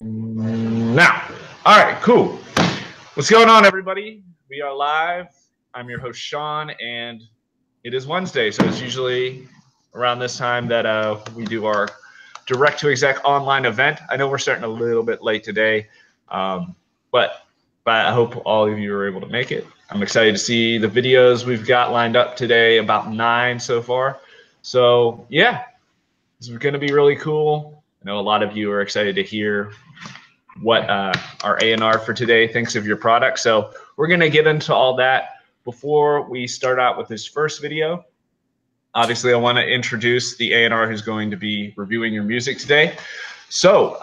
Now, all right, cool. What's going on, everybody? We are live. I'm your host, Sean, and it is Wednesday, so it's usually around this time that we do our direct to exec online event. I know we're starting a little bit late today, um, but I hope all of you are able to make it. I'm excited to see the videos we've got lined up today, about 9 so far. So yeah, this is going to be really cool. I know a lot of you are excited to hear what our A&R for today thinks of your product. So we're going to get into all that. Before we start out with this first video, obviously I want to introduce the A&R who's going to be reviewing your music today. So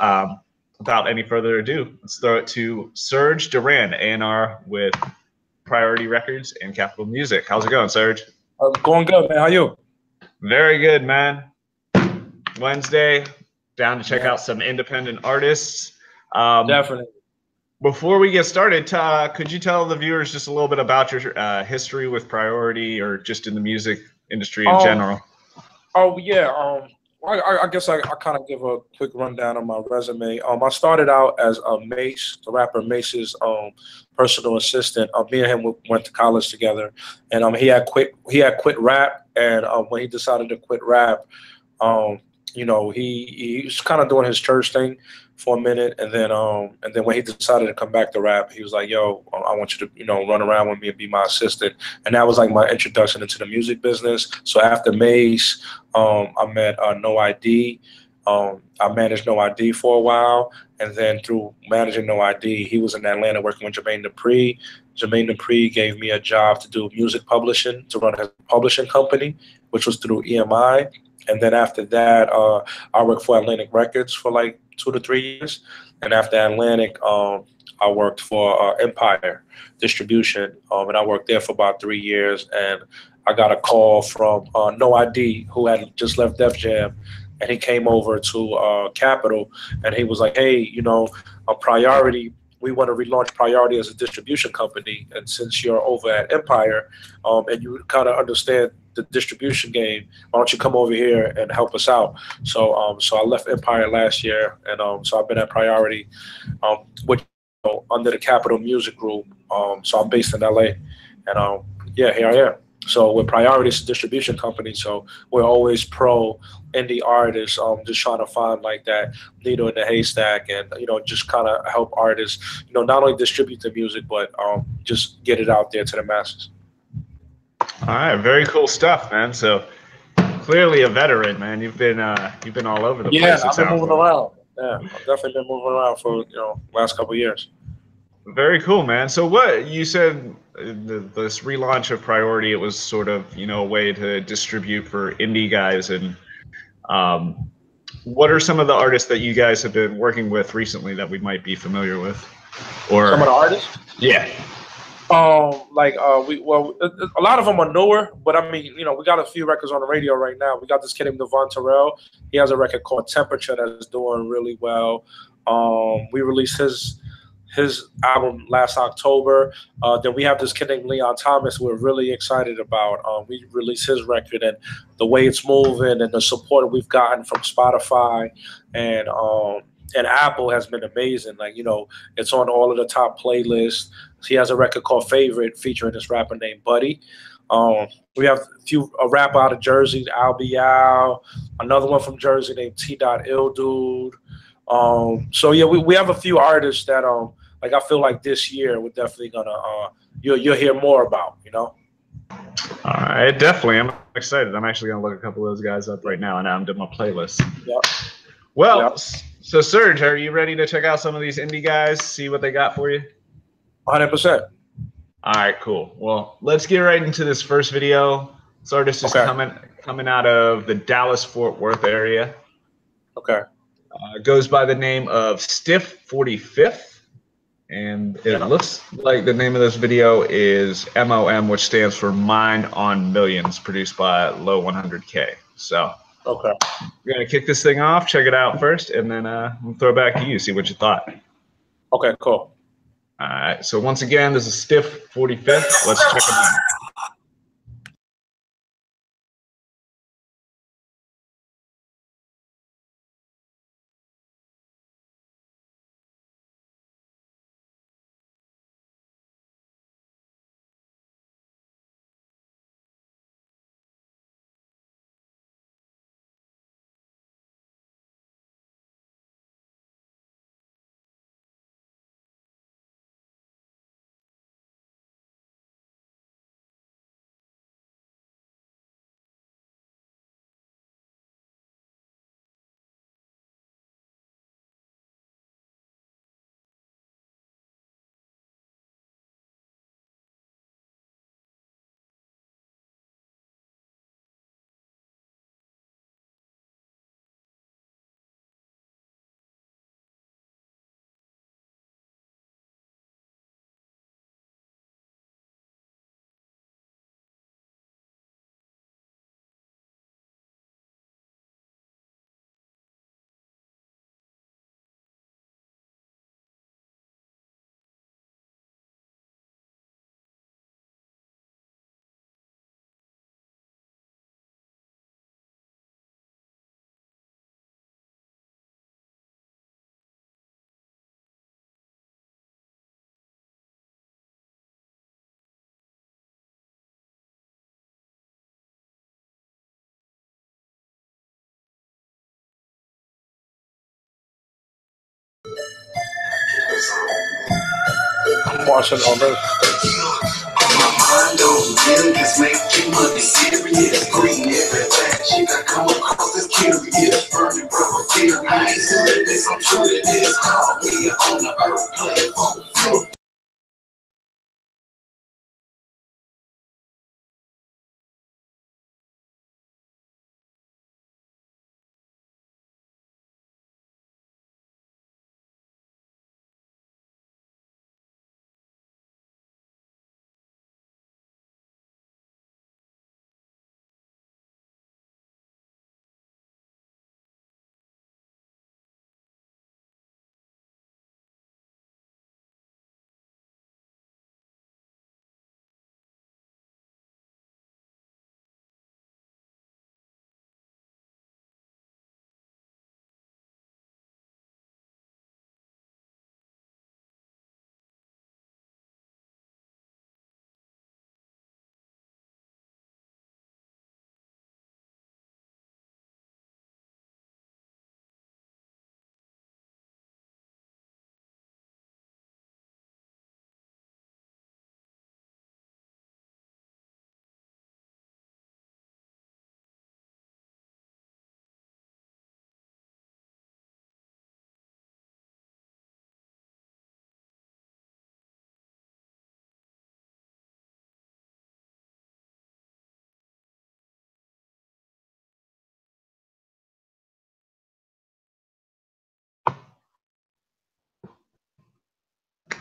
without any further ado, let's throw it to Serge Duran, A&R with Priority Records and Capital Music. How's it going, Serge? Going good, man. How you? Very good, man. Wednesday, down to check out some independent artists. Definitely. Before we get started, could you tell the viewers just a little bit about your history with Priority, or just in the music industry in general? Oh yeah. I guess I kind of give a quick rundown of my resume. I started out as Mace, the rapper Mace's personal assistant. Me and him went to college together, and he had quit rap, and when he decided to quit rap, he was kind of doing his church thing for a minute, and then when he decided to come back to rap, he was like, "Yo, I want you to run around with me and be my assistant," and that was like my introduction into the music business. So after Mace, I met No ID. I managed No ID for a while, and then through managing No ID, he was in Atlanta working with Jermaine Dupri. Jermaine Dupri gave me a job to do music publishing, to run his publishing company, which was through EMI. And then after that, I worked for Atlantic Records for like 2 to 3 years. And after Atlantic, I worked for Empire Distribution, and I worked there for about 3 years. And I got a call from No ID, who had just left Def Jam, and he came over to Capitol, and he was like, "Hey, a Priority. We want to relaunch Priority as a distribution company, and since you're over at Empire, and you kind of understand the distribution game, why don't you come over here and help us out?" So I left Empire last year, and so I've been at Priority, which under the Capital Music Group. So I'm based in LA, and yeah, here I am. So we're Priority's distribution company, so we're always pro indie artists, just trying to find like that needle in the haystack, and just kind of help artists, not only distribute the music, but just get it out there to the masses. All right, very cool stuff, man. So clearly a veteran, man. You've been all over the place. Yeah, I've been moving around. Yeah, I've definitely been moving around for last couple of years. Very cool, man. So what you said, this relaunch of Priority, it was sort of a way to distribute for indie guys. And what are some of the artists that you guys have been working with recently that we might be familiar with? Or some of the artists? Yeah. A lot of them are newer, but I mean, we got a few records on the radio right now. We got this kid named Devon Terrell. He has a record called Temperature that's doing really well. We released his album last October. Then we have this kid named Leon Thomas we're really excited about. We released his record, and the way it's moving and the support we've gotten from Spotify and Apple has been amazing. Like, it's on all of the top playlists. He has a record called Favorite featuring this rapper named Buddy. We have a rapper out of Jersey, Al Bial, another one from Jersey named T. Ill Dude. So yeah, we have a few artists that like I feel like this year we're definitely gonna you'll hear more about. All right, definitely. I'm excited. I'm actually gonna look a couple of those guys up right now and add them to my playlist. Yep. Well, yep. So Serge, are you ready to check out some of these indie guys, see what they got for you? 100%. All right, cool. Well, let's get right into this first video. This artist is coming out of the Dallas-Fort Worth area. Okay. Goes by the name of Stiff 45th, and it looks like the name of this video is MOM, which stands for Mind on Millions, produced by Low 100K. So okay, we're gonna kick this thing off, check it out first, and then we'll throw it back to you, see what you thought. Okay, cool. All right, so once again, this is Stiff 45th. Let's check it out. watching on this.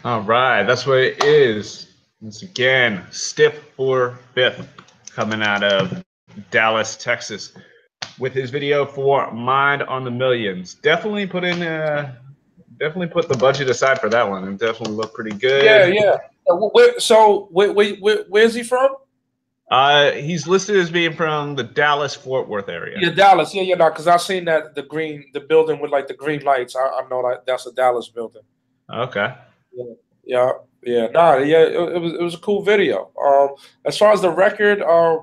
All right, that's what it is. Once again, Stiff for Fifth coming out of Dallas, Texas, with his video for Mind on the Millions. Definitely put the budget aside for that one, and definitely looked pretty good. Yeah. Where's he from? He's listed as being from the Dallas-Fort Worth area. Yeah, Dallas. Yeah, no, because I've seen that the building with like the green lights. I know that's a Dallas building. Okay. Yeah. Nah, yeah, it was a cool video. As far as the record, I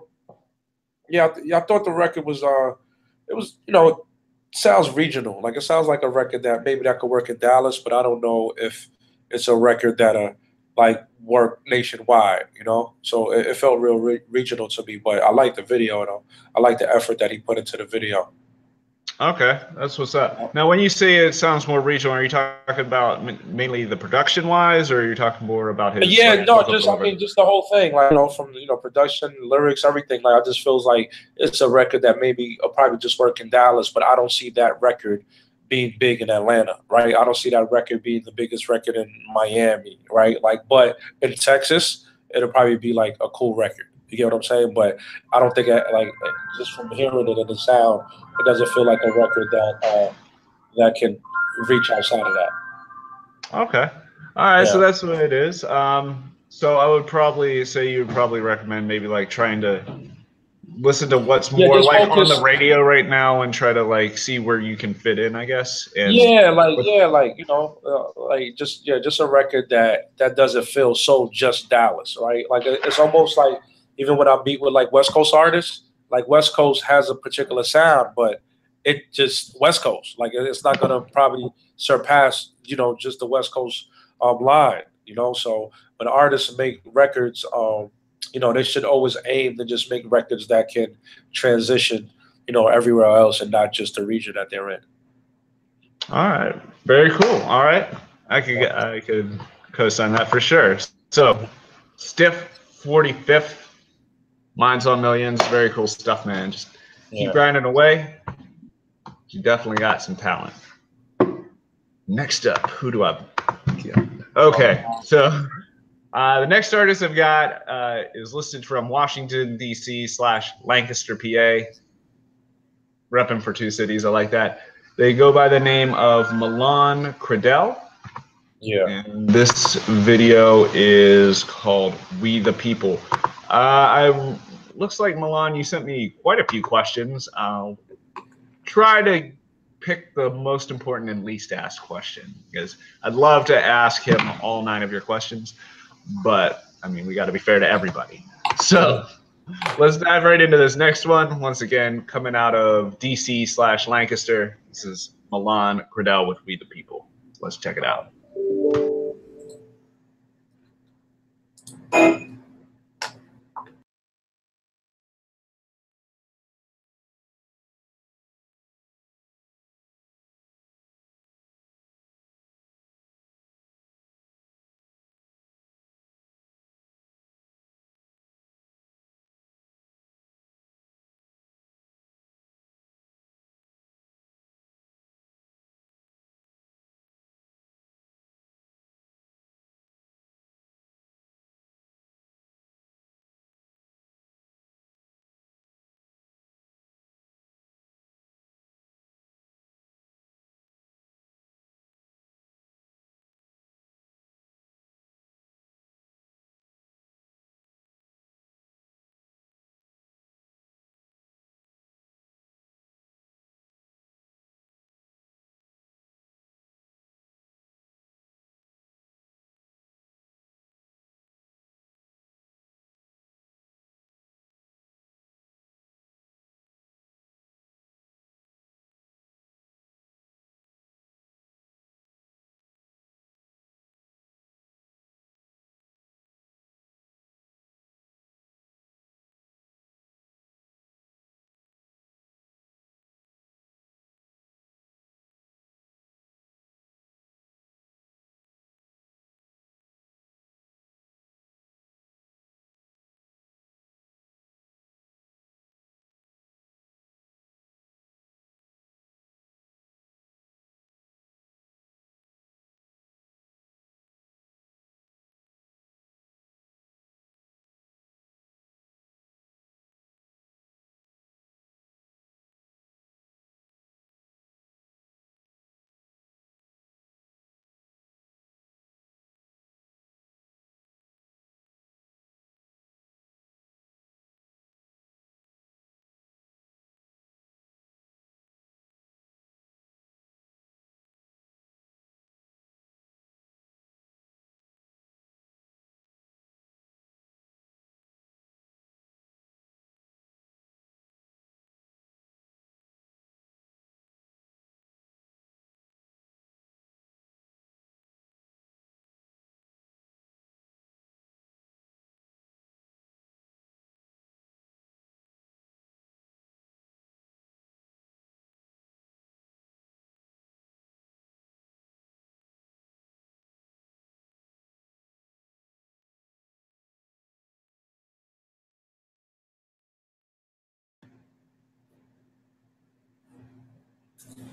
thought the record was it was sounds regional. Like it sounds like a record that maybe that could work in Dallas, but I don't know if it's a record that like work nationwide. So it felt real regional to me. But I like the video though. I like the effort that he put into the video. Okay, that's what's up. Now, when you say it sounds more regional, are you talking about mainly the production-wise, or are you talking more about his? Yeah, no, just the whole thing, like from production, lyrics, everything. Like I just feels like it's a record that maybe probably just work in Dallas, but I don't see that record being big in Atlanta, right? I don't see that record being the biggest record in Miami, right? Like, but in Texas, it'll probably be like a cool record. You get what I'm saying? But I don't think just from hearing it in the sound, it doesn't feel like a record that can reach outside of that. Okay. All right. Yeah. So that's what it is. So I would probably say you would probably recommend maybe like trying to listen to what's more like on the radio right now and try to like see where you can fit in, I guess. And just a record that doesn't feel so just Dallas, right? Like it's almost like even when I meet with like West Coast artists, like West Coast has a particular sound, but it just West Coast, like it's not gonna probably surpass just the West Coast line, So when artists make records, they should always aim to just make records that can transition, everywhere else and not just the region that they're in. All right, very cool. All right, I could co-sign that for sure. So, Stiff 45th, Minds on Millions, very cool stuff, man. Just keep grinding away. You definitely got some talent. Next up, who do I? Okay, so the next artist I've got is listed from Washington, D.C. / Lancaster, PA. Repping for two cities. I like that. They go by the name of Milan Credell. Yeah. And this video is called We the People. Looks like, Milan, you sent me quite a few questions. I'll try to pick the most important and least asked question, because I'd love to ask him all 9 of your questions, but I mean, we got to be fair to everybody. So let's dive right into this next one. Once again, coming out of DC / Lancaster, this is Milan Credell with We the People. Let's check it out.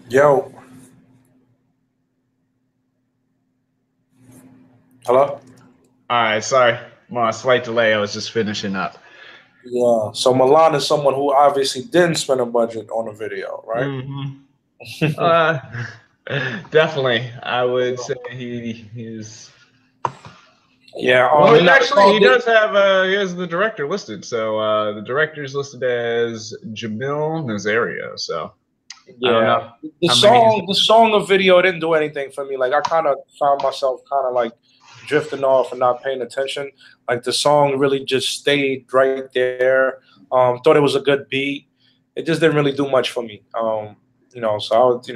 Yo, hello? All right, sorry. I'm on a slight delay. I was just finishing up. Yeah. So Milan is someone who obviously didn't spend a budget on a video, right? Hmm. Uh, definitely. I would say he's. Yeah. Well, And now the actually, song he did. does have he has the director listed. So the director is listed as Jamil Nazario. So I don't know Yeah. The how many. song, the song of video didn't do anything for me. Like I kind of found myself kind of like drifting off and not paying attention. Like the song really just stayed right there. Thought it was a good beat. It just didn't really do much for me. So I was,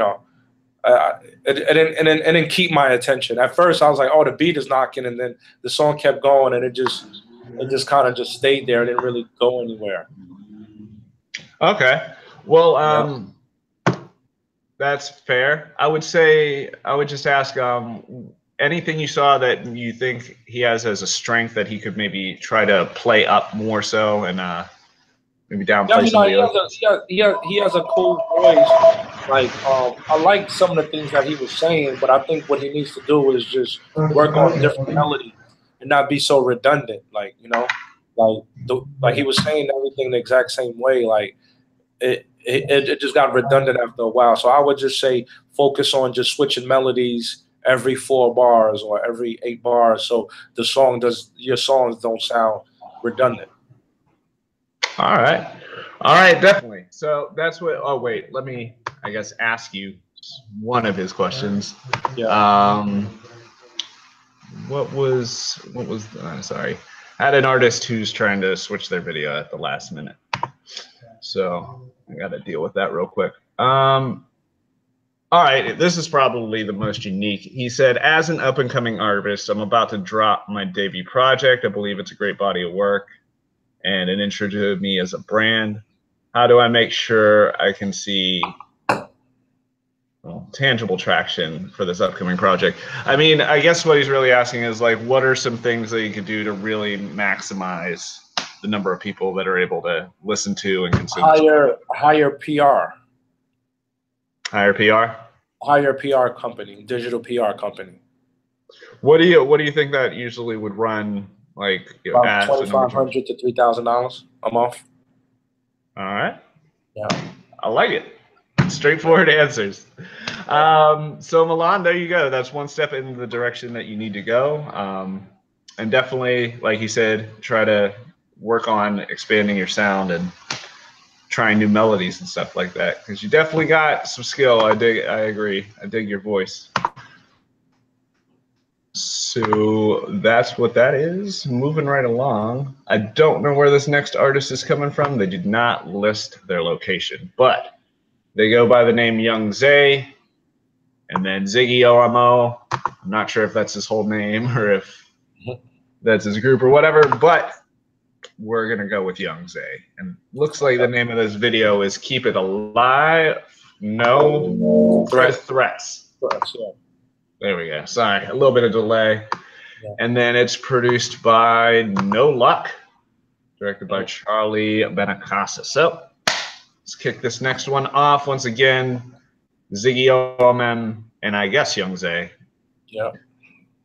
it didn't keep my attention. At first, I was like, "Oh, the beat is knocking," and then the song kept going, and it just kind of just stayed there. It didn't really go anywhere. Okay. Well, Yeah. that's fair. I would say I would just ask anything you saw that you think he has as a strength that he could maybe try to play up more so and maybe Yeah, I downplay mean, some of like, the other. he has a cool voice. Like, I like some of the things that he was saying, but I think what he needs to do is just work on different melodies and not be so redundant. Like he was saying everything the exact same way. Like it just got redundant after a while. So I would just say focus on just switching melodies every 4 bars or every 8 bars, so your songs don't sound redundant. All right. All right, definitely. So that's what. Oh wait, let me I guess ask you one of his questions. Yeah. Um, what was sorry. I had an artist who's trying to switch their video at the last minute. So I got to deal with that real quick. All right, this is probably the most unique. He said, as an up and coming artist, I'm about to drop my debut project. I believe it's a great body of work and an intro to me as a brand. How do I make sure I can see tangible traction for this upcoming project? I mean, I guess what he's really asking is like, what are some things that you could do to really maximize the number of people that are able to listen to and consume this? Hire PR, Higher PR. hire PR company, digital PR company. What do you think that usually would run like About ads twenty and number five two? hundred to $3,000 a month. All right, Yeah. I like it. Straightforward answers. So Milan, there you go. That's one step in the direction that you need to go. And definitely, like you said, try to work on expanding your sound and trying new melodies and stuff like that. Because you definitely got some skill. I dig. I agree. I dig your voice. So that's what that is. Moving right along. I don't know where this next artist is coming from. They did not list their location, but they go by the name Young Zay and then Ziggy OMO. I'm not sure if that's his whole name or if that's his group or whatever, but we're going to go with Young Zay. And looks like the name of this video is Keep It Alive. No Threat. threats. Threats. Yeah. There we go. Sorry, a little bit of delay. Yeah. And then it's produced by No Luck, directed by Charlie Benacasa. So let's kick this next one off. Once again, Ziggy Omen and I guess Young Zay. Yeah.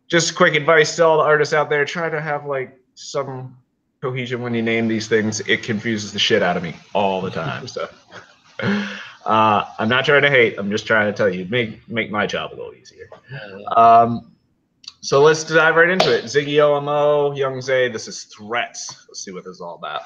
Just quick advice to all the artists out there: try to have like some cohesion when you name these things. It confuses the shit out of me all the time. So I'm not trying to hate. I'm just trying to tell you, make my job a little easier. So let's dive right into it. Ziggy OMO, Young Zay. This is Threats. Let's see what this is all about.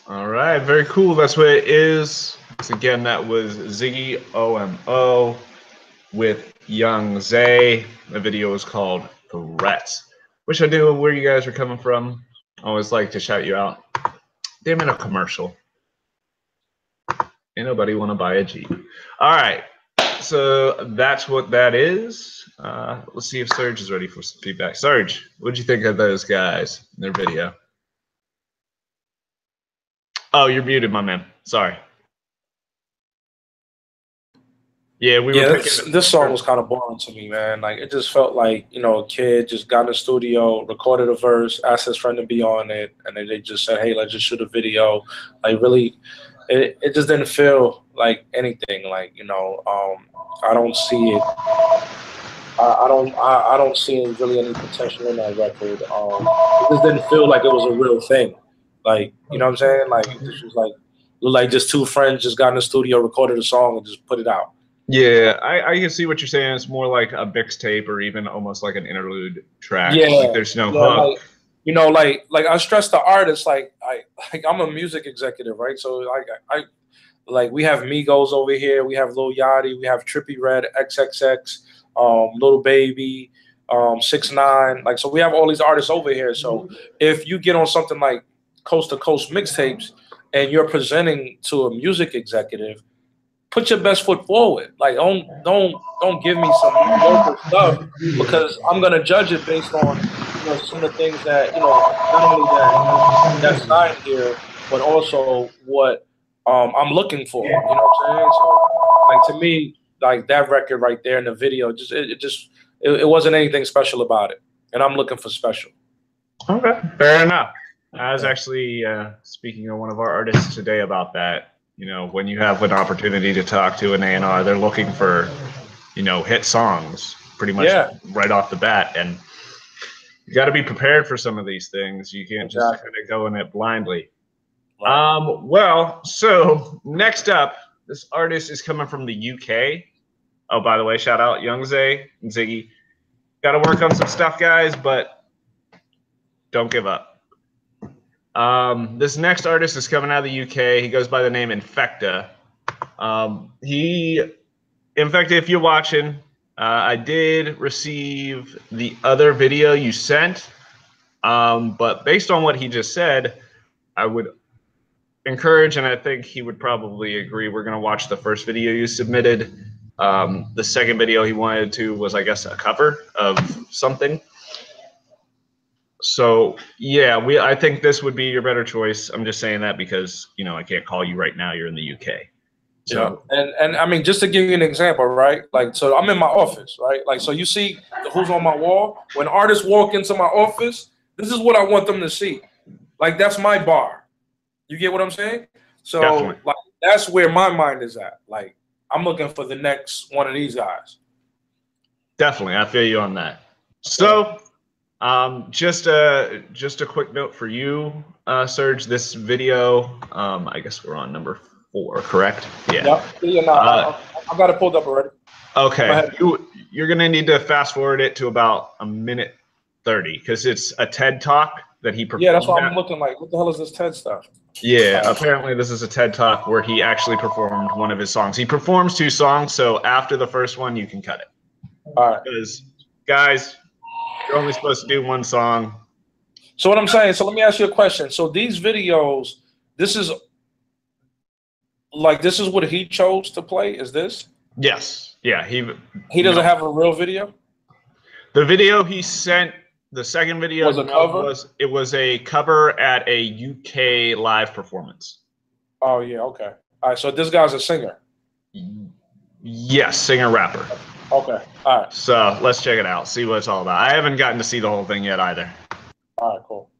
All right, very cool. That's what it is. So again, that was Ziggy OMO with Young Zay. The video was called Threats. Wish I knew where you guys were coming from. I always like to shout you out. Damn it, a commercial. Ain't nobody want to buy a Jeep. All right, so that's what that is. Let's see if Serge is ready for some feedback. Serge, what'd you think of those guys in their video? Oh, you're muted, my man. Sorry. Yeah, we were picking. This song was kind of boring to me, man. Like it just felt like a kid just got in the studio, recorded a verse, asked his friend to be on it, and then they just said, "Hey, let's just shoot a video." Like really, it just didn't feel like anything. Like I don't see it. I don't see really any potential in that record. It just didn't feel like it was a real thing. Like you know what I'm saying? Like this was like just two friends just got in the studio, recorded a song, and just put it out. Yeah, I can see what you're saying. It's more like a mixtape or even almost like an interlude track. Yeah, Like there's no hook. Like I stress the artist. Like I'm a music executive, right? So like we have Migos over here, we have Lil Yachty, we have Trippie Redd, XXX, Little Baby, 6ix9ine. Like so, we have all these artists over here. So if you get on something like Coast to Coast mixtapes and you're presenting to a music executive, put your best foot forward. Like don't give me some local stuff because I'm gonna judge it based on some of the things that not only that's signed here, but also what I'm looking for. You know what I'm saying? So like to me, like that record right there in the video, it wasn't anything special about it, and I'm looking for special. Okay, fair enough. I was actually speaking to one of our artists today about that. When you have an opportunity to talk to an A&R, they're looking for, hit songs pretty much right off the bat. And you got to be prepared for some of these things. You can't just kind of go in it blindly. Right. Well, so next up, this artist is coming from the UK. Oh, by the way, shout out Young Zay and Ziggy. Got to work on some stuff, guys, but don't give up. This next artist is coming out of the UK. He goes by the name Infecta. Infecta, if you're watching, I did receive the other video you sent, but based on what he just said, I would encourage, and I think he would probably agree, we're going to watch the first video you submitted. The second video he wanted to was, I guess, a cover of something. So yeah, I think this would be your better choice. I'm just saying that because I can't call you right now. You're in the UK. So and I mean, just to give you an example, right? Like, so I'm in my office, right? Like, so you see who's on my wall. When artists walk into my office, this is what I want them to see. Like, that's my bar. You get what I'm saying? So definitely. Like that's where my mind is at. Like, I'm looking for the next one of these guys. Definitely, I feel you on that. So. Just a quick note for you, Serge. This video, I guess we're on number 4, correct? Yeah. I got it pulled up already. Okay, you're gonna need to fast forward it to about a minute 30 because it's a TED talk that he performed. Yeah, that's why I'm looking like, what the hell is this TED stuff? Yeah, apparently this is a TED talk where he actually performed one of his songs. He performs 2 songs, so after the first one, you can cut it. All right. Because guys, you're only supposed to do 1 song. So what I'm saying, so let me ask you a question. So these videos, this is what he chose to play, is this? Yes. Yeah, he doesn't have a real video? The video he sent, the second video was a cover? It was a cover at a UK live performance. Oh yeah, okay. All right, so this guy's a singer. Yes, singer rapper. Okay. All right. So let's check it out, see what it's all about. I haven't gotten to see the whole thing yet either. All right, cool.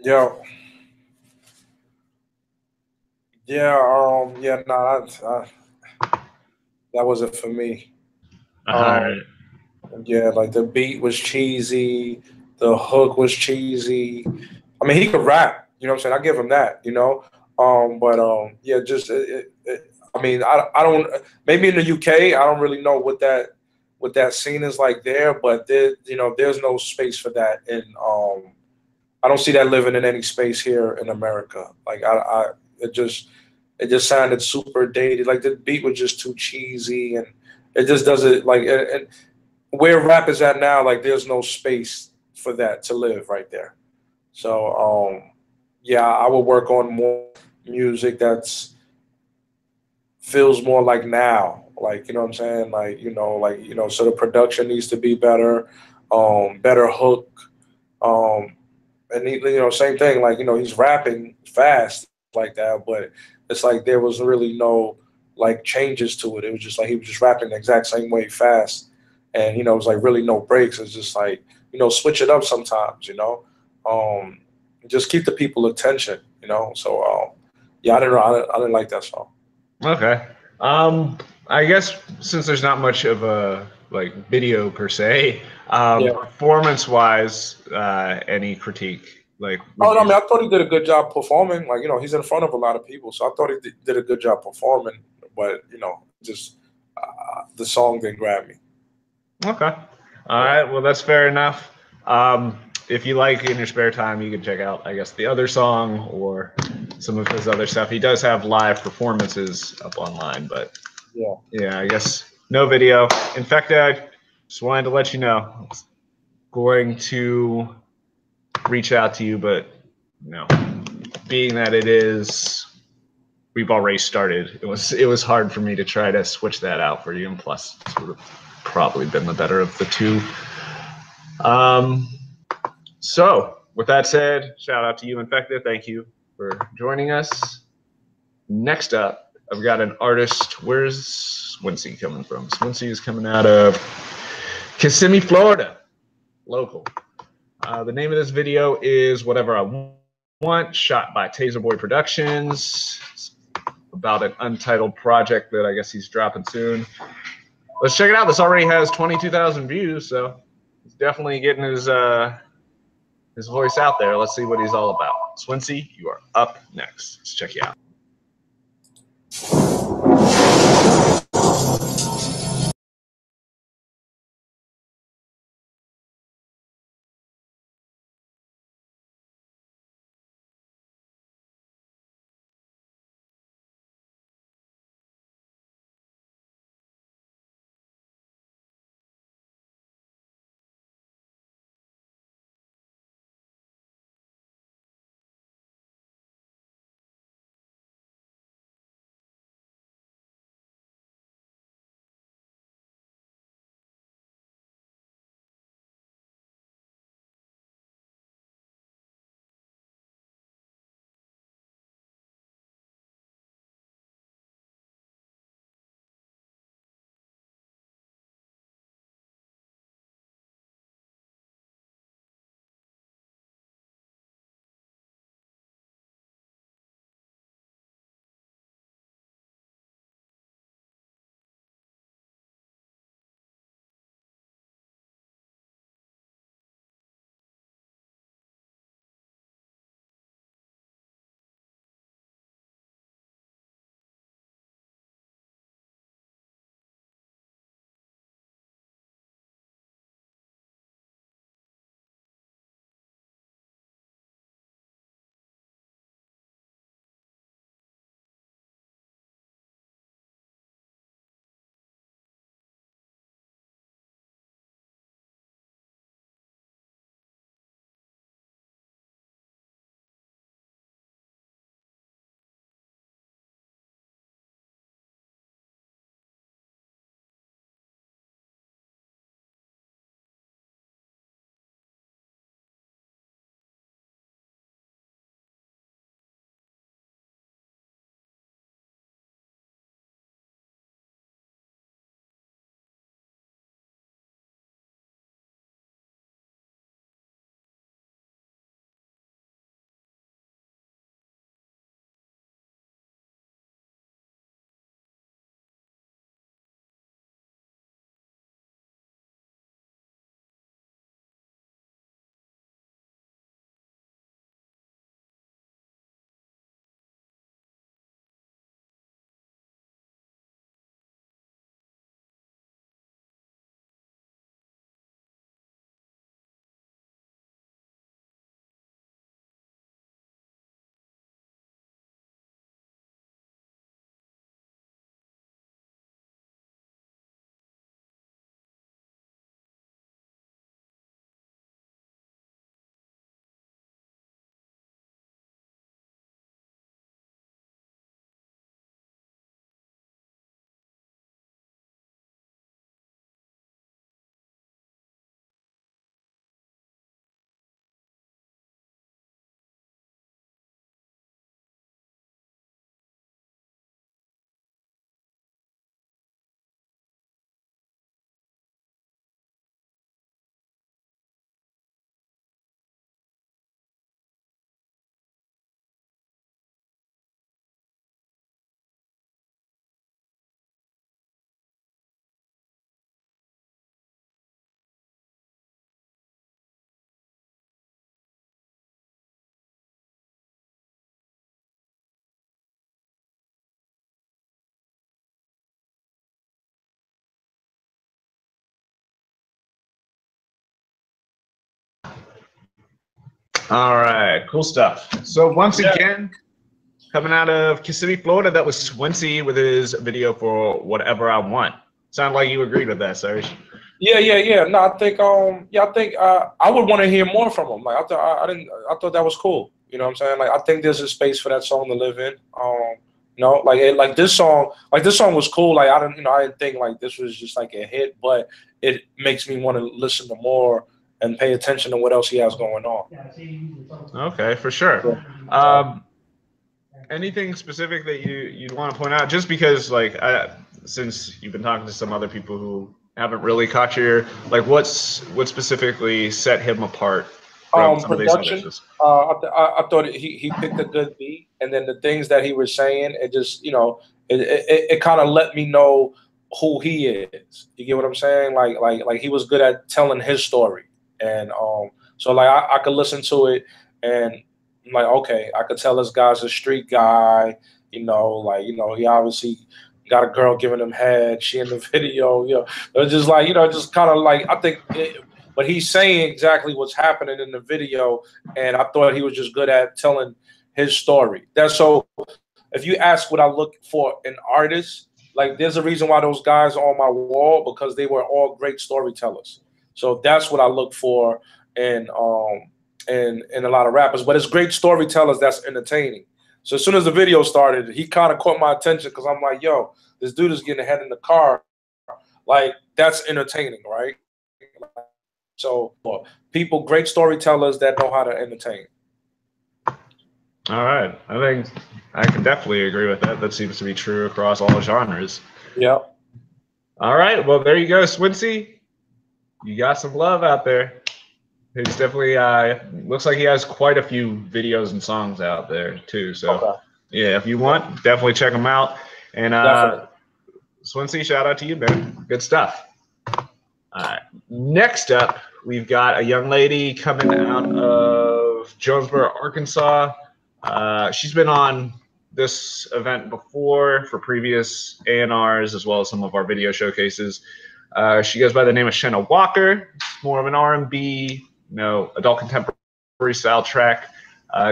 Yeah, yeah. No, that wasn't for me. All Um, right. yeah, like the beat was cheesy, the hook was cheesy. I mean, he could rap. You know what I'm saying? I give him that. But yeah, just I mean, I don't. Maybe in the UK, I don't really know what that scene is like there, but there's no space for that in I don't see that living in any space here in America. Like it just sounded super dated. Like the beat was just too cheesy, and it just doesn't like. And where rap is at now, like there's no space for that to live right there. So yeah, I would work on more music that's feels more like now. Like you know what I'm saying? So the production needs to be better, better hook. And same thing. Like he's rapping fast like that, but it's like there was really no like changes to it. It was just like he was just rapping the exact same way fast, and it was like really no breaks. It's just like switch it up sometimes. Um, just keep the people attention. So yeah, I didn't know. I didn't like that song. Okay. I guess since there's not much of a like video per se, Yeah. performance-wise, any critique? Like, would Oh no, I you? mean, I thought he did a good job performing. Like, he's in front of a lot of people, so I thought he did a good job performing. But just the song didn't grab me. Okay. All Yeah, right. Well, that's fair enough. If you like in your spare time, you can check out, I guess, the other song or some of his other stuff. He does have live performances up online, but yeah. yeah, I guess no video. In fact, I just wanted to let you know, I was going to reach out to you, but you know, being that we've already started. It was hard for me to try to switch that out for you, and plus, it would have probably been the better of the two. Um, so, with that said, shout out to you, Infected. Thank you for joining us. Next up, I've got an artist. Where's Swincy coming from? Swincy is coming out of Kissimmee, Florida, local. The name of this video is Whatever I Want, shot by Taser Boy Productions. It's about an untitled project that I guess he's dropping soon. Let's check it out. This already has 22,000 views, so he's definitely getting his voice out there. Let's see what he's all about. Swincy, you are up next. Let's check you out. All right, cool stuff. So once again, coming out of Kissimmee, Florida, that was Swincy with his video for Whatever I Want. Sound like you agreed with that, Serge. Yeah. No, I think I would want to hear more from him. Like I thought that was cool. You know what I'm saying? Like I think there's a space for that song to live in. Like this song was cool. Like I didn't think like this was just like a hit, but it makes me want to listen to more and pay attention to what else he has going on. Okay, for sure. Anything specific that you'd want to point out? Just because, like, since you've been talking to some other people who haven't really caught your, like, what specifically set him apart from some of these Production. others? I thought he picked a good beat, and then the things that he was saying, it just it kind of let me know who he is. You get what I'm saying? Like he was good at telling his story, and so like I could listen to it, and I'm like, okay, I could tell this guy's a street guy. He obviously got a girl giving him head. She in the video. It was just like just kind of like I think. But he's saying exactly what's happening in the video, and I thought he was just good at telling his story. That's so. If you ask what I look for in artists, like there's a reason why those guys are on my wall because they were all great storytellers. So that's what I look for in a lot of rappers. But it's great storytellers that's entertaining. So as soon as the video started, he kind of caught my attention because I'm like, yo, this dude is getting ahead in the car. Like that's entertaining, right? So people, great storytellers that know how to entertain. All right, I think I can definitely agree with that. That seems to be true across all genres. Yeah. All right, well there you go, Swincy. You got some love out there. He's definitely looks like he has quite a few videos and songs out there too. So Okay. yeah, if you want, definitely check them out. And Definitely. Swincy, shout out to you, man. Good stuff. All right. Next up, we've got a young lady coming out of Jonesboro, Arkansas. She's been on this event before for previous A&Rs as well as some of our video showcases. She goes by the name of Shanna Walker. It's more of an R&B, adult contemporary style track.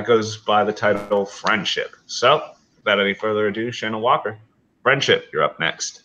Goes by the title Friendship. So, without any further ado, Shanna Walker. Friendship, you're up next.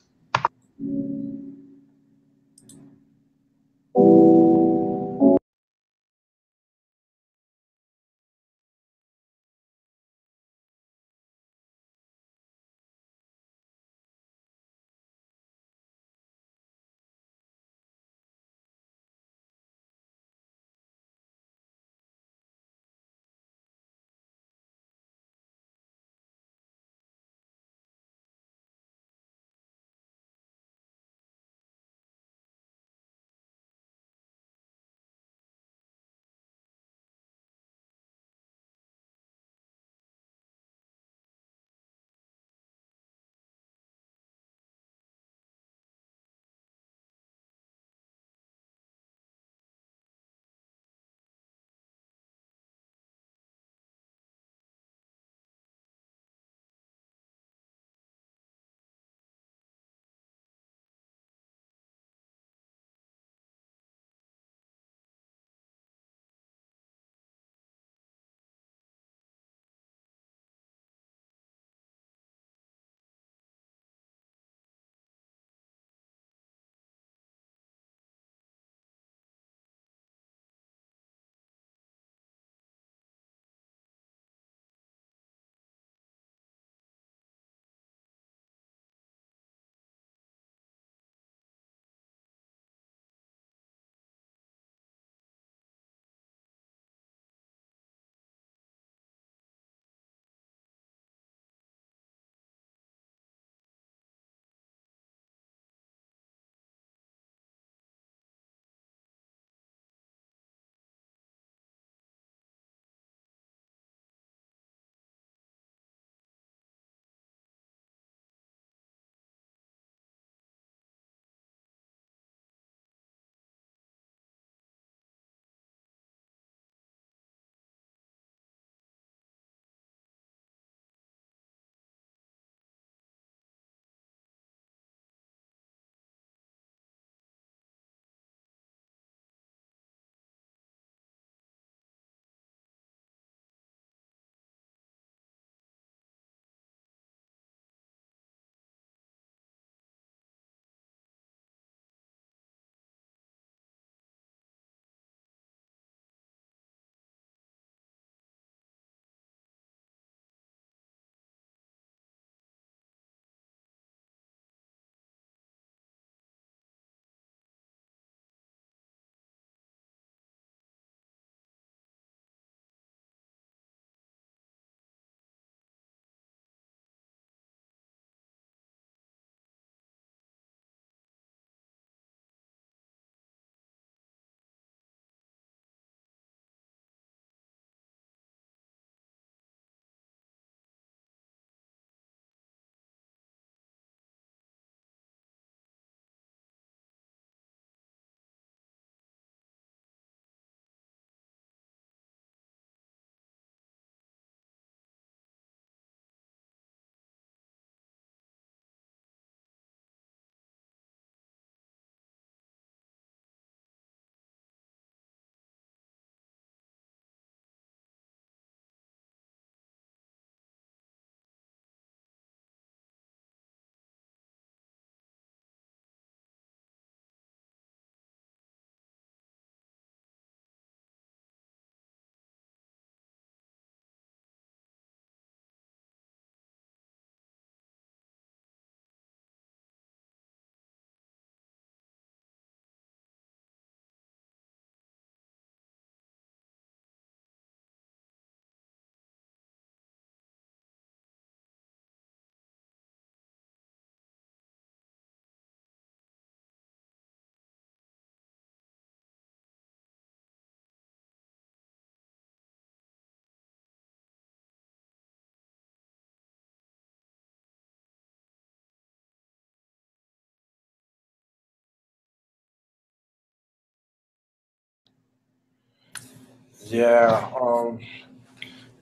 Yeah,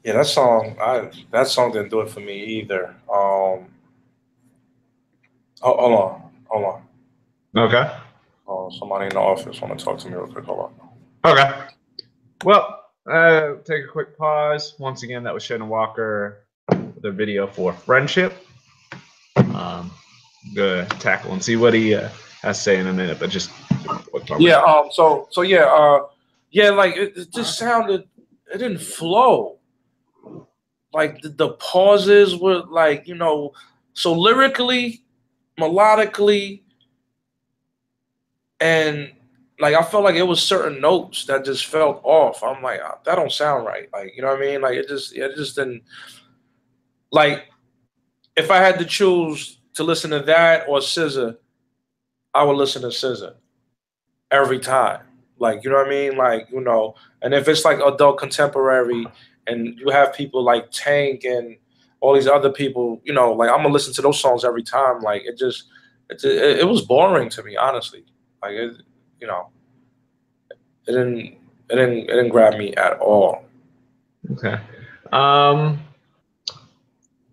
yeah, that song didn't do it for me either. Hold on. Okay. Oh, somebody in the office want to talk to me real quick. Hold on. Okay. Well, take a quick pause. Once again, that was Shannon Walker, the video for Friendship. Gonna tackle and see what he has to say in a minute, but just Yeah. So yeah. Yeah. Like it just sounded. It didn't flow. Like the pauses were like so lyrically, melodically, and like I felt like it was certain notes that just felt off. I'm like that don't sound right. Like you know what I mean? Like it just didn't. Like if I had to choose to listen to that or SZA, I would listen to SZA every time. Like, you know what I mean? Like, and if it's like adult contemporary and you have people like Tank and all these other people, like I'm gonna listen to those songs every time. Like it was boring to me, honestly. Like you know, it didn't grab me at all. Okay.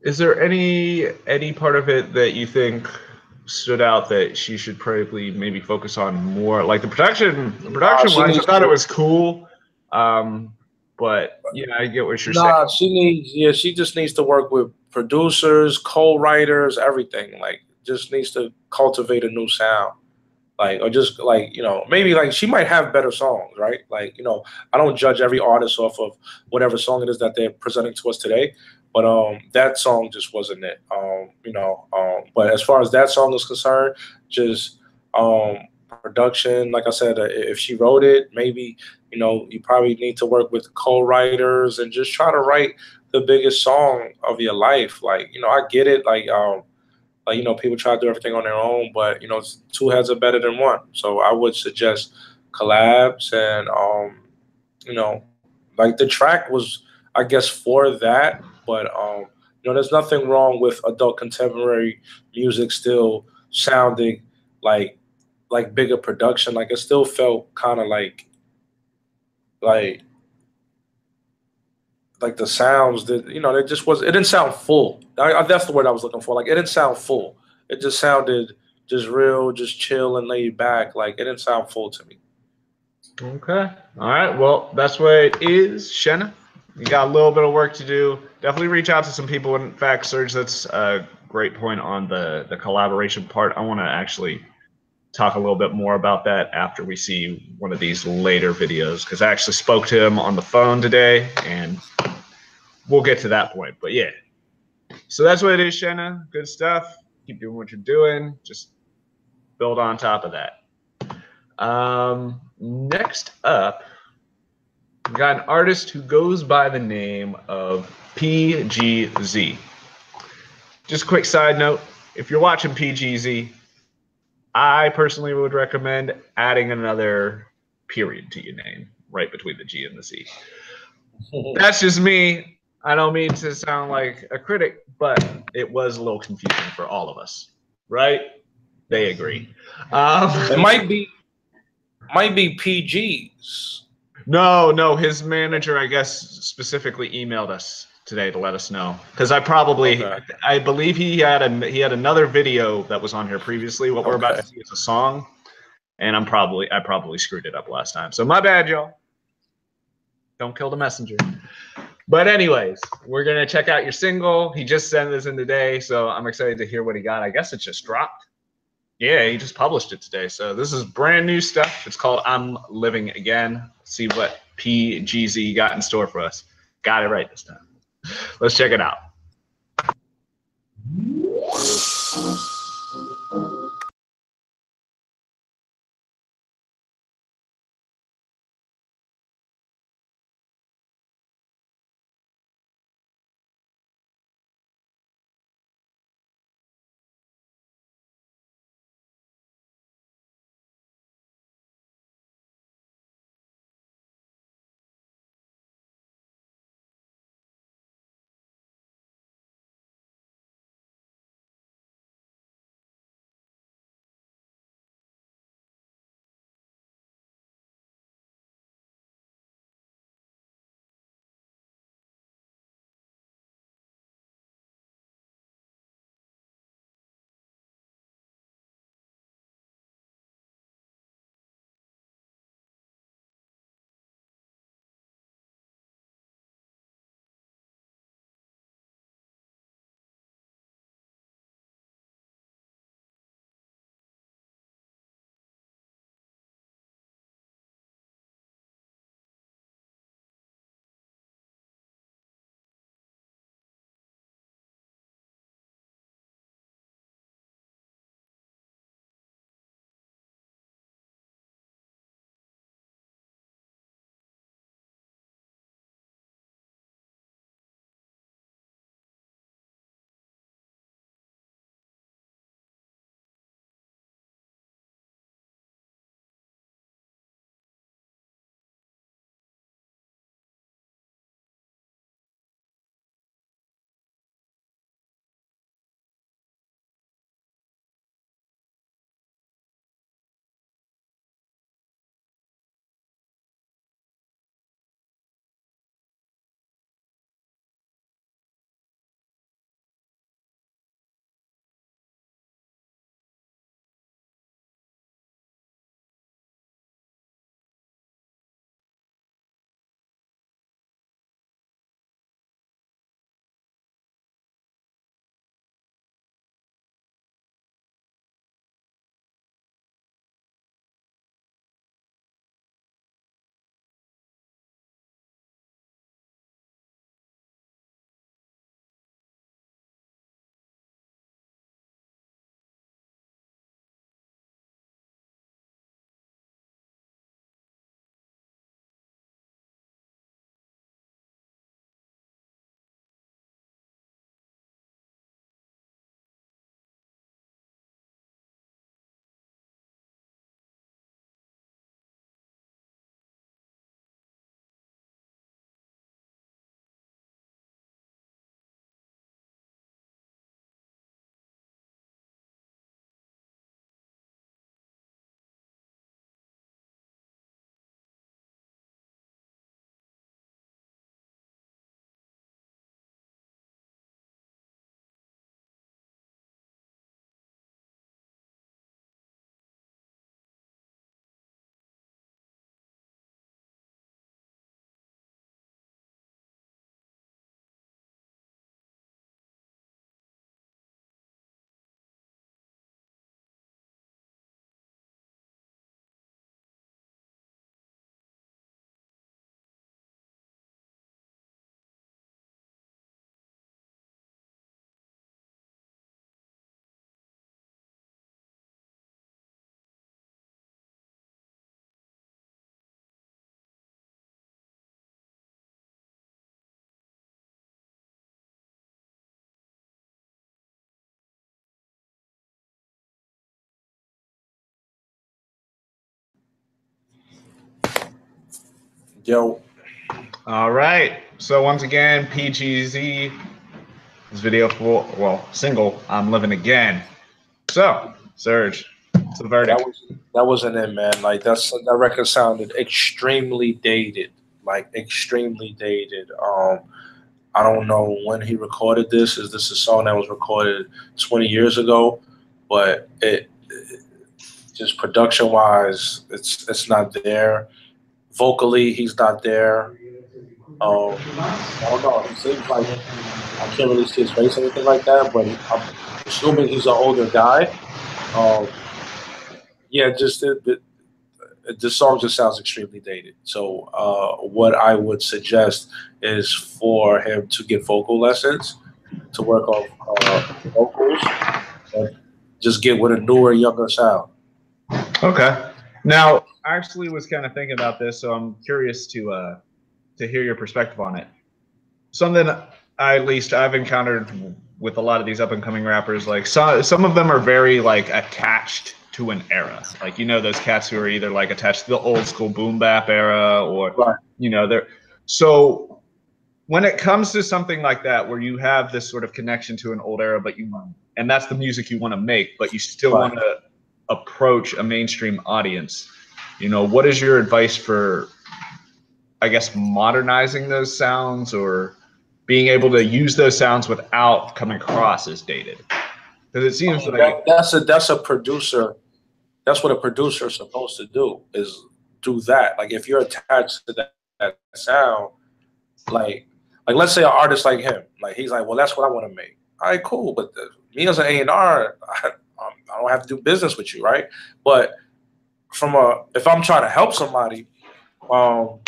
Is there any part of it that you think stood out that she should probably maybe focus on more? Like the production She wise, I needs thought it to. was cool. But yeah, I get what you're saying. Nah, she just needs to work with producers, co-writers, everything. Like, just needs to cultivate a new sound. Like, or just like, maybe like she might have better songs, right? Like, I don't judge every artist off of whatever song it is that they're presenting to us today. But that song just wasn't it. But as far as that song is concerned, just um production, like I said, if she wrote it, maybe you probably need to work with co-writers and just try to write the biggest song of your life. Like, I get it, like people try to do everything on their own, but two heads are better than one. So I would suggest collabs, and you know like the track was, I guess, for that. But there's nothing wrong with adult contemporary music still sounding like bigger production. Like it still felt kind of like the sounds that it just was. It didn't sound full. That's the word I was looking for. Like it didn't sound full. It just sounded just real, just chill and laid back. Like it didn't sound full to me. Okay. All right. Well, that's what it is, Shanna. You got a little bit of work to do. Definitely reach out to some people. In fact, Serge, that's a great point on the collaboration part. I want to actually talk a little bit more about that after we see one of these later videos, because I actually spoke to him on the phone today, and we'll get to that point. But yeah, so that's what it is, Shanna. Good stuff. Keep doing what you're doing. Just build on top of that. Next up, we got an artist who goes by the name of PGZ. Just a quick side note, if you're watching PGZ, I personally would recommend adding another period to your name right between the G and the Z. That's just me. I don't mean to sound like a critic, but it was a little confusing for all of us, right? They agree. It might be PGs. No, his manager, I guess, specifically emailed us today to let us know, because Okay. I believe he had another video that was on here previously. What we're about Okay. to see is a song, and I probably screwed it up last time, so my bad, y'all. Don't kill the messenger. But anyways, we're gonna check out your single. He just sent this in today, so I'm excited to hear what he got. I guess it just dropped. Yeah, he just published it today. So this is brand new stuff. It's called I'm Living Again. See what PGZ got in store for us. Got it right this time. Let's check it out. Yo, All right. So once again, PGZ, this video for, well, single, I'm Living Again. So, Serge, it's the that verdict. was that wasn't it, man. Like that record sounded extremely dated, like extremely dated. I don't know when he recorded this. Is this a song that was recorded 20 years ago? But it just production wise, it's not there. Vocally, he's not there. I don't know. He seems like I can't really see his face or anything like that, but I'm assuming he's an older guy. Um, yeah, just the song just sounds extremely dated. So what I would suggest is for him to get vocal lessons to work on vocals and just get with a newer, younger sound. Okay. Now, I actually was kind of thinking about this, so I'm curious to hear your perspective on it. Something at least I've encountered with a lot of these up and coming rappers, like some of them are very like attached to an era. Like, you know, those cats who are either like attached to the old school boom bap era, or Right. you know, they're so when it comes to something like that where you have this sort of connection to an old era, but and that's the music you want to make, but you still Right. want to approach a mainstream audience, you know, what is your advice for, I guess, modernizing those sounds or being able to use those sounds without coming across as dated? Because it seems like That's a producer. That's what a producer is supposed to do, is do that. Like if you're attached to that sound, like let's say an artist like him, like he's like, well, that's what I want to make. All right, cool. But me as an A&R, I don't have to do business with you, right? But if I'm trying to help somebody, um,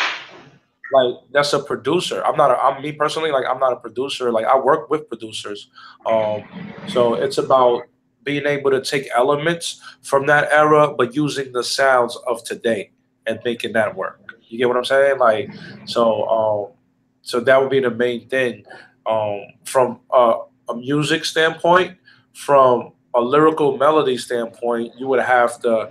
like that's a producer. I'm me personally, like I'm not a producer. Like I work with producers. Um, so it's about being able to take elements from that era, but using the sounds of today and making that work. You get what I'm saying? Like, so that would be the main thing. From a music standpoint, from a lyrical melody standpoint, you would have to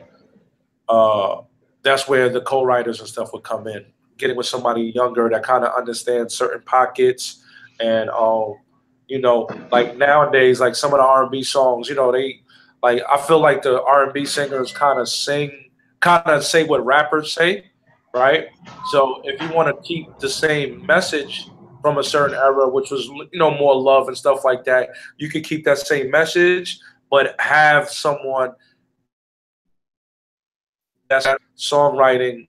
uh, that's where the co-writers and stuff would come in. Getting with somebody younger that kind of understands certain pockets, and like nowadays, like some of the R&B songs, they like I feel like the R&B singers kind of say what rappers say, right? So if you want to keep the same message from a certain era, which was more love and stuff like that, you could keep that same message, but have someone that's songwriting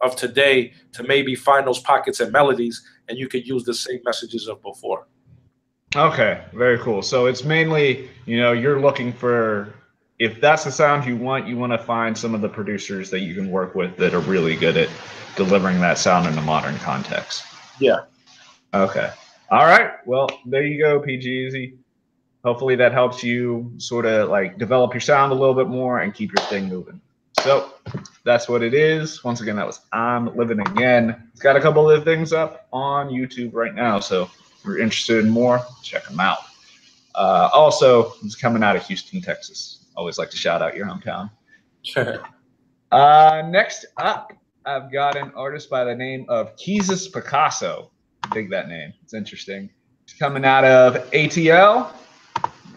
of today to maybe find those pockets and melodies, and you could use the same messages of before. okay, very cool. So it's mainly, you know, you're looking for, if that's the sound you want to find some of the producers that you can work with that are really good at delivering that sound in a modern context. Yeah. Okay. All right. Well, there you go, PG. Hopefully that helps you sort of like develop your sound a little bit more and keep your thing moving. So that's what it is. Once again, that was I'm Living Again. It's got a couple of things up on YouTube right now. So if you're interested in more, check them out. Also, it's coming out of Houston, Texas. Always like to shout out your hometown. Next up, I've got an artist by the name of Keezus Picasso. Dig that name. It's interesting. It's coming out of ATL.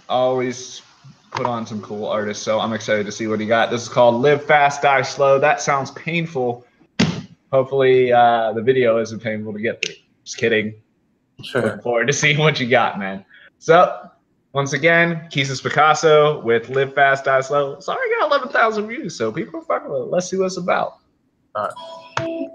Always put on some cool artists, so I'm excited to see what he got. This is called Live Fast, Die Slow. That sounds painful. Hopefully, the video isn't painful to get through. Just kidding. Look forward to seeing what you got, man. So, once again, Keezus Picasso with Live Fast, Die Slow. It's already got 11,000 views, so people are fucking with it. Let's see what it's about. All right.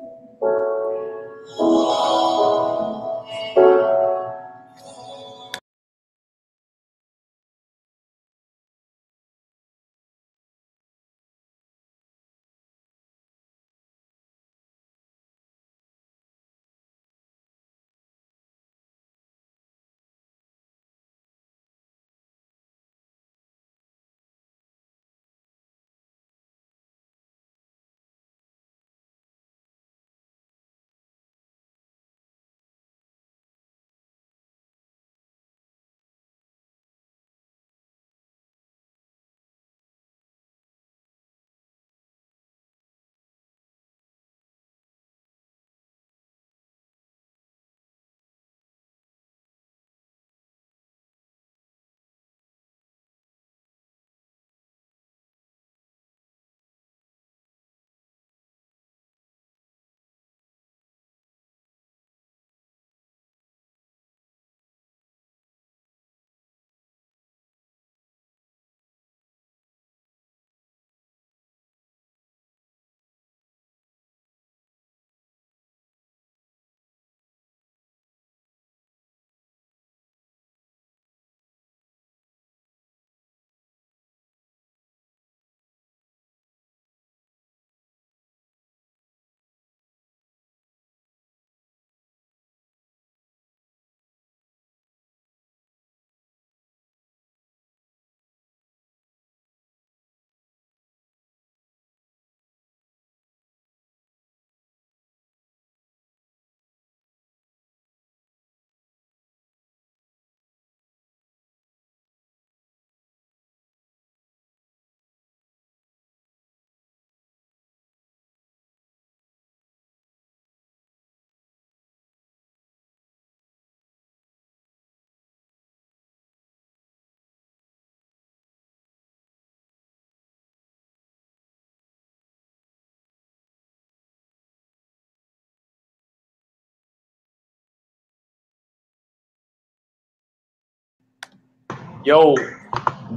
Yo.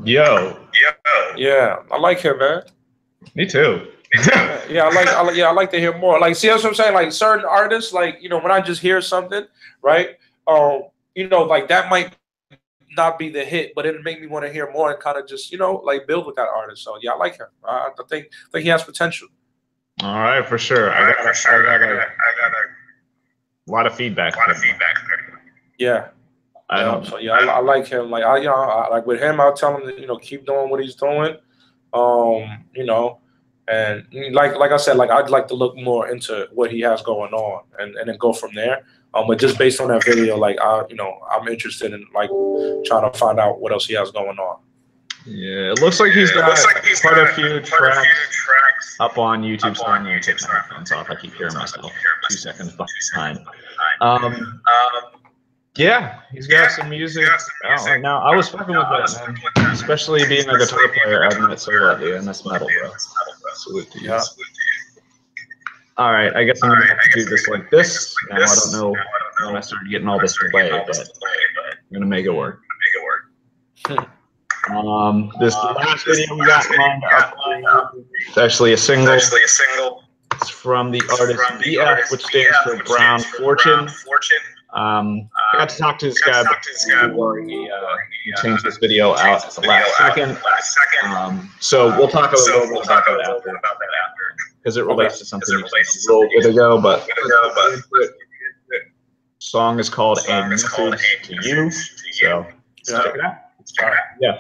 Yo. Yeah, I like him, man. Me too. Yeah, I like to hear more. Like, see, that's what I'm saying. Like certain artists, like, you know, when I just hear something, right? You know, like that might not be the hit, but it'll make me want to hear more and kind of just, you know, like build with that artist. So yeah, I like him. I think he has potential. All right, for sure. I got a lot of feedback. Yeah. I don't. So yeah, I like him. Like like with him, I'll tell him to, you know, keep doing what he's doing. You know, and like I said, like I'd like to look more into what he has going on and then go from there. But just based on that video, like you know, I'm interested in like trying to find out what else he has going on. Yeah, it looks like he's got quite a few tracks up on YouTube. So I'm going to take my headphones off. I keep hearing myself 2 seconds behind. Yeah, he's got some music out right now. I was fucking with that, man. Especially being a guitar player, I've met so lately, and that's metal, bro. Salute to you. Yeah. All right, I guess I'm gonna have to do this like this. Now I don't know when I started getting all this delay, but I'm gonna make it work. This last video we got lined up. It's actually a single. It's from the artist BF, which stands for Brown Fortune. I got to talk to this guy before he changed this video out at the last second. So we'll talk a little bit about that after, because it relates to something you said a little bit ago. But the song is called "A Message to You." So check it out. All right. Yeah.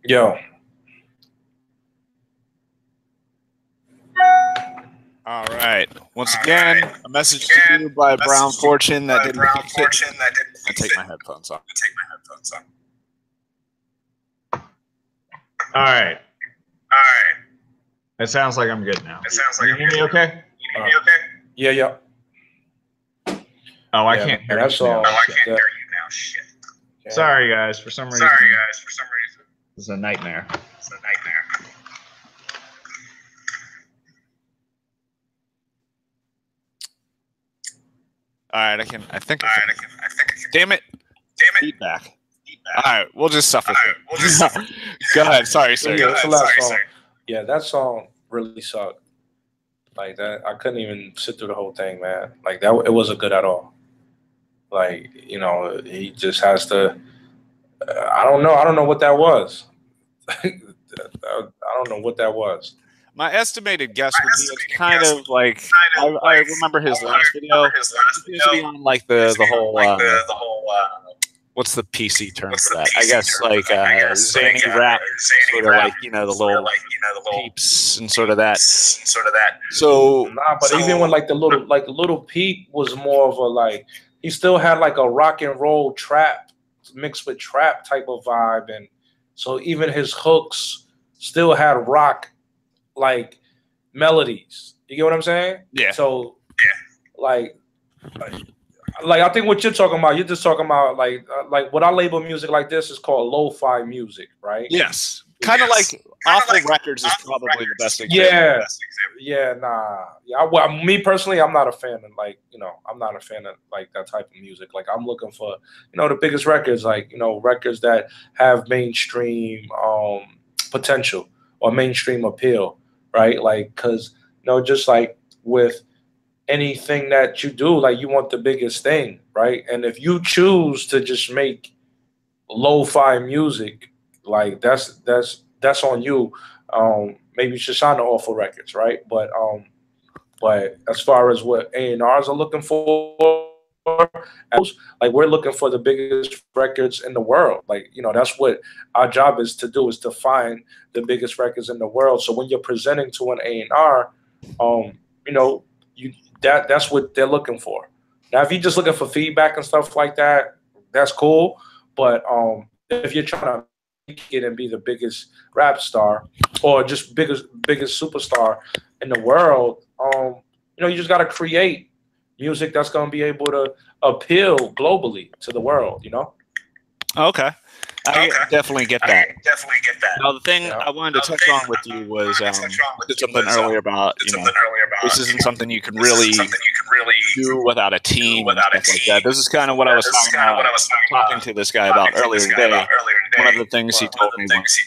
Yo. All right. Once again, a message to you by Brown Fortune that didn't fix it. I take my headphones off. All right. It sounds like I'm good now. Can you hear me okay? Yeah. Oh, I can't hear you now. Shit. Sorry, guys. For some reason. This is a nightmare. All right, I think. Damn it. Feedback. All right, we'll just suffer through it. Go ahead. Sorry, sir. Yeah, that's the last song. Yeah, that song really sucked. Like that, I couldn't even sit through the whole thing, man. Like that, it wasn't good at all. Like, you know, he just has to. I don't know. I don't know what that was. I don't know what that was. My estimated guess would be it's kind of like I remember his last video. He seems to be on like the whole what's the PC term for that? I guess like zany rap, sort of like the little peeps and sort of that. So nah, but even when like the little peep was more of a like he still had like a rock and roll trap mixed with trap type of vibe, and so even his hooks still had rock like melodies. You get what I'm saying? Yeah. So like I think what you're talking about, you're just talking about like what I label music like this is called lo-fi music, right? Yes. Kind of like Awful Records is probably the best example. Yeah, nah. Yeah, well, me personally, I'm not a fan of I'm not a fan of like that type of music. Like I'm looking for, the biggest records, like, records that have mainstream potential or mainstream appeal, right? Like, cause just like with anything that you do, like you want the biggest thing, right? And if you choose to just make lo-fi music, like that's on you. Maybe you should sign to Awful Records, right? But as far as what A&Rs are looking for, like we're looking for the biggest records in the world. Like, that's what our job is to do, is to find the biggest records in the world. So when you're presenting to an A&R, that's what they're looking for. Now, if you're just looking for feedback and stuff like that, that's cool. But if you're trying to make it and be the biggest rap star or just biggest superstar in the world, you just got to create music that's going to be able to appeal globally to the world, Okay. I definitely get that. Now, the thing I wanted to touch on with you was did something earlier about, this isn't something you can really do without a team and stuff like that. This is kind of what I was talking to this guy about earlier today. One of the things he told me was,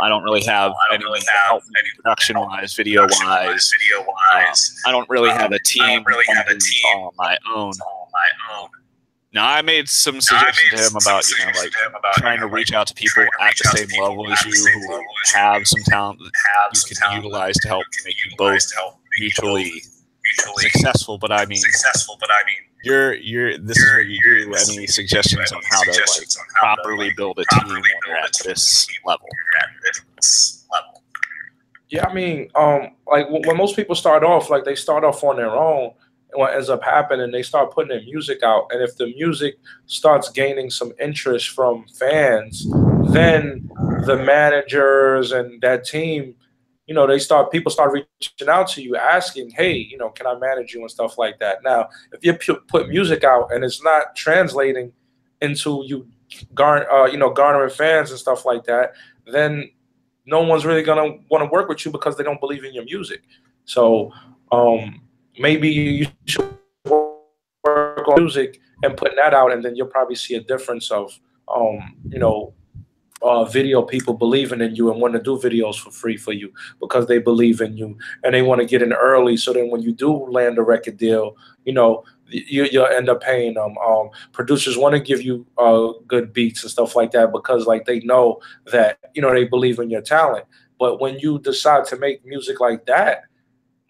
I don't really have anyone to help me production-wise, video-wise. I don't really have a team all on my own. Now, I made some suggestions to him about, trying to reach out to people at the same level as you who have some talent that you can utilize to help make you both mutually successful. But I mean, you're this is what you do. Any suggestions on how to properly build a team when you're at this level? Yeah, I mean, like when most people start off, like they start off on their own. What ends up happening, they start putting their music out, and if the music starts gaining some interest from fans, then the managers and that team, people start reaching out to you asking, hey, can I manage you and stuff like that. Now, if you put music out and it's not translating into you garnering fans and stuff like that, then no one's really gonna want to work with you because they don't believe in your music. So maybe you should work on music and putting that out, and then you'll probably see a difference of, video people believing in you and want to do videos for free for you because they believe in you and they want to get in early. So then when you do land a record deal, you'll end up paying them. Producers want to give you good beats and stuff like that because like they know that, they believe in your talent. But when you decide to make music like that,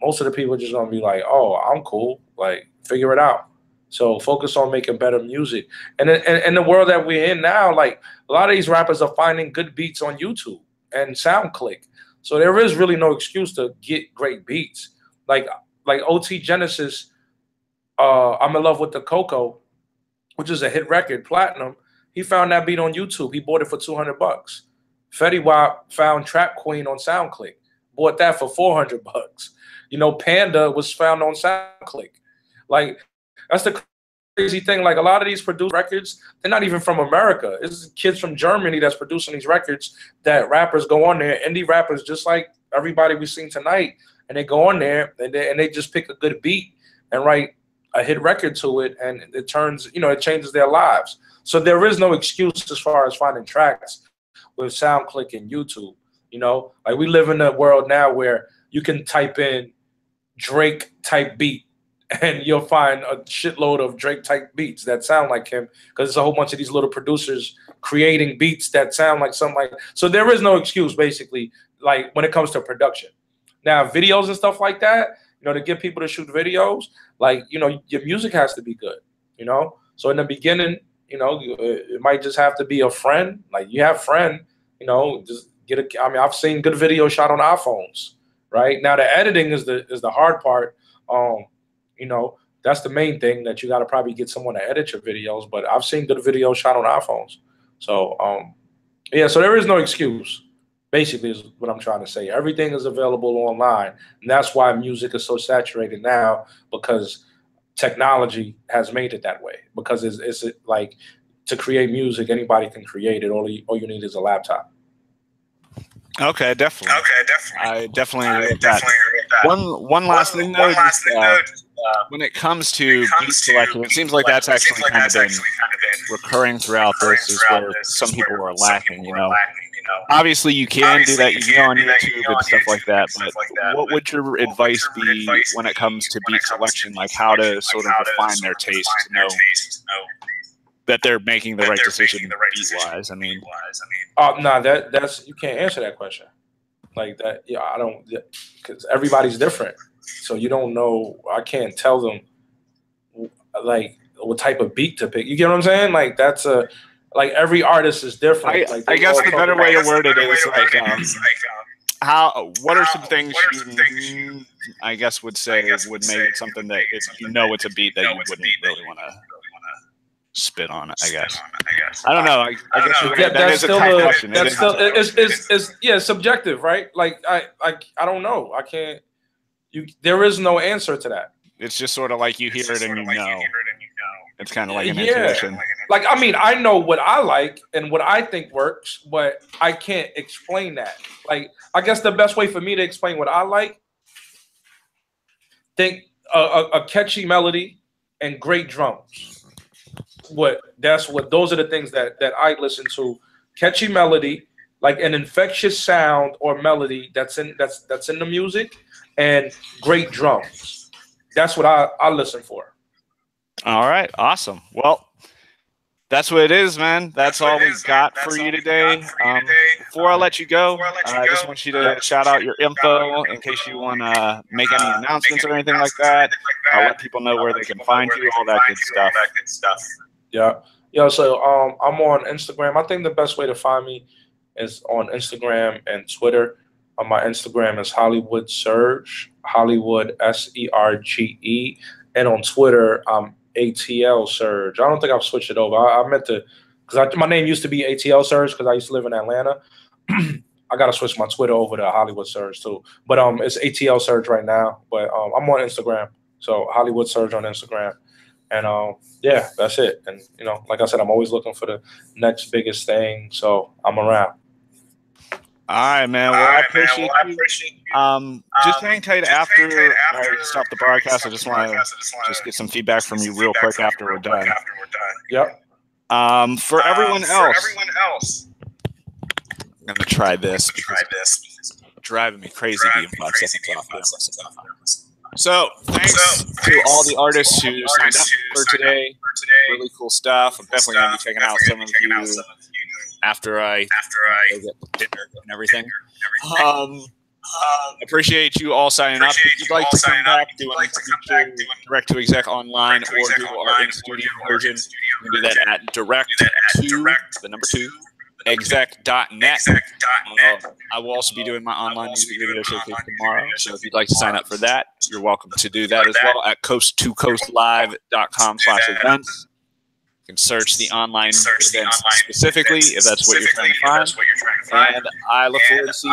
most of the people are just gonna be like, "Oh, I'm cool. Like, figure it out." So focus on making better music. And in the world that we're in now, like a lot of these rappers are finding good beats on YouTube and SoundClick. So there is really no excuse to get great beats. Like OT Genesis, I'm in love with the Coco, which is a hit record, platinum. He found that beat on YouTube. He bought it for $200. Fetty Wap found Trap Queen on SoundClick, bought that for $400. Panda was found on SoundClick. Like, that's the crazy thing. Like, a lot of these produced records, they're not even from America. It's kids from Germany that's producing these records that rappers go on there, indie rappers just like everybody we've seen tonight, and they go on there and they just pick a good beat and write a hit record to it, and it turns, it changes their lives. So there is no excuse as far as finding tracks with SoundClick and YouTube. You know, like we live in a world now where you can type in Drake type beat and you'll find a shitload of Drake type beats that sound like him, because it's a whole bunch of these little producers creating beats that sound like something like. So there is no excuse, basically, like when it comes to production. Now, videos and stuff like that, you know, to get people to shoot videos, like, you know, your music has to be good, you know. So in the beginning, you know, it might just have to be a friend. Like you have friend, you know, just get a. I mean, I've seen good videos shot on iPhones. Right now, the editing is the hard part. You know, that's the main thing, that you got to probably get someone to edit your videos. But I've seen good videos shot on iPhones. So yeah, so there is no excuse. Basically, is what I'm trying to say. Everything is available online, and that's why music is so saturated now, because technology has made it that way. Because it's like, to create music, anybody can create it. All you need is a laptop. Okay, definitely. I definitely agree with that. One last thing though, when it comes to beat selection, it seems like that's actually kind of been recurring throughout this, is where some people are lacking, you know. Obviously, you can do that. You can go on YouTube and stuff like that. But what would your advice be when it comes to beat selection? Like how to sort of refine their taste to know that they're making the right decision beat-wise? I mean, no, that's you can't answer that question like that. Yeah, I don't, because everybody's different. So you don't know. I can't tell them like what type of beat to pick. You get what I'm saying? Like that's a. Like every artist is different. I guess the better way to word it is like, what are some things you, I guess, would say would make it something that if you know it's a beat that you wouldn't really want to spit on it, I guess. I don't know. I guess that is a tough question. That's still it's subjective, right? Like I don't know. I can't. There is no answer to that. It's just sort of like you hear it and you know. It's kind of like an intuition. Like, I mean, I know what I like and what I think works, but I can't explain that. Like, I guess the best way for me to explain what I like, think a catchy melody and great drums. Those are the things that I listen to. Catchy melody, like an infectious sound or melody that's in the music, and great drums. That's what I listen for. All right, awesome. Well, that's what it is, man. That's all we've got for you today. Before I let you go, I just want you to shout out your info in case you want to make any announcements or anything like that. I'll let people know where they can find you, all that good stuff. Yeah. So I'm on Instagram. I think the best way to find me is on Instagram and Twitter. My Instagram is Hollywood Surge, Hollywood SERGE, and on Twitter ATL Surge. I don't think I've switched it over. I meant to, because my name used to be ATL Surge because I used to live in Atlanta. I got to switch my Twitter over to Hollywood Surge too. But it's ATL Surge right now. But I'm on Instagram. So Hollywood Surge on Instagram. And yeah, that's it. And, you know, like I said, I'm always looking for the next biggest thing. So I'm around. All right, man. Well, I appreciate you. Just hang tight after I stop the broadcast. I just want to just get some feedback from you real quick after we're done. Yep. For everyone else, I'm going to try this because it's driving me crazy being 5 seconds off. So, thanks to all the artists who signed up for today. Really cool stuff. I'm definitely going to be checking out some of you after I get dinner and everything. Appreciate you all signing up. If you'd like to come back, do an direct to exec online or do our in-studio version, you can do that at exec.net. I will also be doing my online music video showcase tomorrow, so if you'd like to sign up for that, you're welcome to do that as well at coast2coastlive.com/events. You can search the online events specifically if that's what you're trying to find. And I look forward to seeing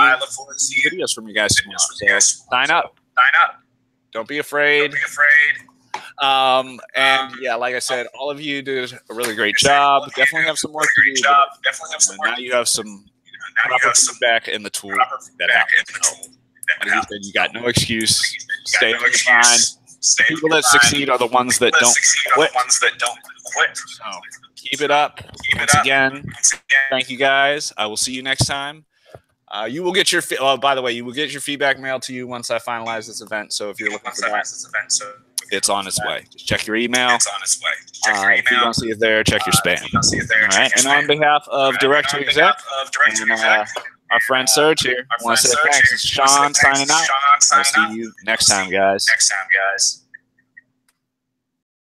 videos from you guys tomorrow. So sign up. Don't be afraid. And yeah, like I said, all of you did a really great job. Definitely have some work to do. Now you have some proper feedback and the tool that happens. You got no excuse. Stay on your grind. The people that succeed are the ones that don't quit. So keep it up. Once again, thank you guys. I will see you next time. You will get your by the way, you will get your feedback mailed to you once I finalize this event. So if you're looking for that, it's on its way. Just check your email. If you don't see it there, check your spam. All right. And on behalf of Director Exec and our friend Serge here, I want to say thanks. It's Sean signing out. I'll see you next time, guys.